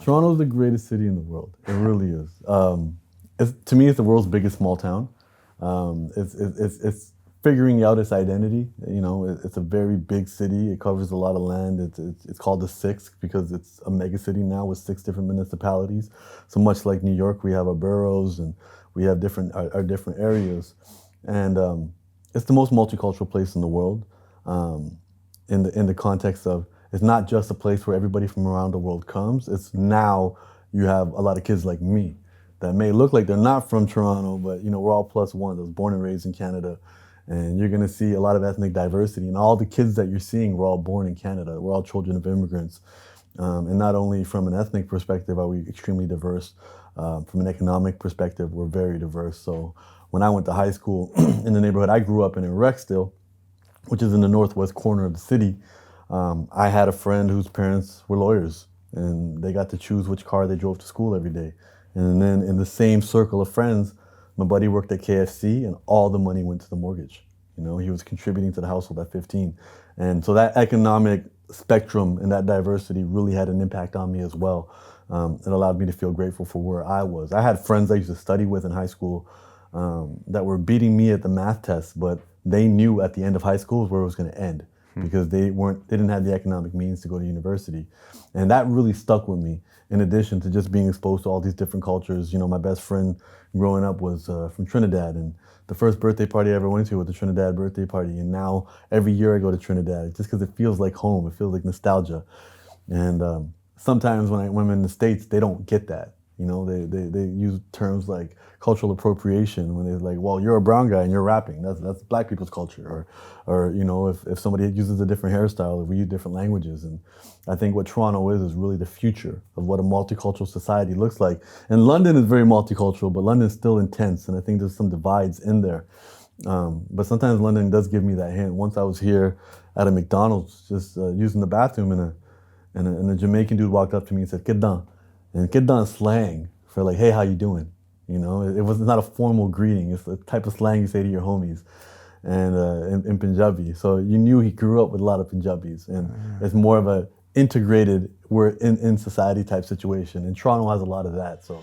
Toronto's the greatest city in the world. It really is. To me, it's the world's biggest small town. It's figuring out its identity. You know, it's a very big city. It covers a lot of land. It's called the Sixth because it's a mega city now with 6 different municipalities. So much like New York, we have our boroughs and we have our different areas. And it's the most multicultural place in the world. In the context of it's not just a place where everybody from around the world comes. It's now you have a lot of kids like me that may look like they're not from Toronto, but you know we're all plus one. I was born and raised in Canada, and you're gonna see a lot of ethnic diversity. And all the kids that you're seeing were all born in Canada. We're all children of immigrants, and not only from an ethnic perspective are we extremely diverse. From an economic perspective, we're very diverse. So when I went to high school in the neighborhood I grew up in Rexdale, which is in the northwest corner of the city, I had a friend whose parents were lawyers, and they got to choose which car they drove to school every day. And then in the same circle of friends, my buddy worked at KFC, and all the money went to the mortgage. You know, he was contributing to the household at 15. And so that economic spectrum and that diversity really had an impact on me as well. It allowed me to feel grateful for where I was. I had friends I used to study with in high school that were beating me at the math test, but they knew at the end of high school where it was going to end because they didn't have the economic means to go to university. And that really stuck with me, in addition to just being exposed to all these different cultures. You know, my best friend growing up was from Trinidad, and the first birthday party I ever went to was the Trinidad birthday party. And now every year I go to Trinidad just because it feels like home. It feels like nostalgia. And sometimes when I'm in the States, they don't get that. You know, they use terms like cultural appropriation when they're like, well, you're a brown guy and you're rapping. That's black people's culture. Or you know, if somebody uses a different hairstyle, if we use different languages. And I think what Toronto is really the future of what a multicultural society looks like. And London is very multicultural, but London's still intense. And I think there's some divides in there. But sometimes London does give me that hint. Once I was here at a McDonald's, just using the bathroom, and a Jamaican dude walked up to me and said, "Get down." And get done slang for like, hey, how you doing? You know, it was not a formal greeting. It's the type of slang you say to your homies, and in Punjabi. So you knew he grew up with a lot of Punjabis, and it's more of a integrated, we're in society type situation. And Toronto has a lot of that. So.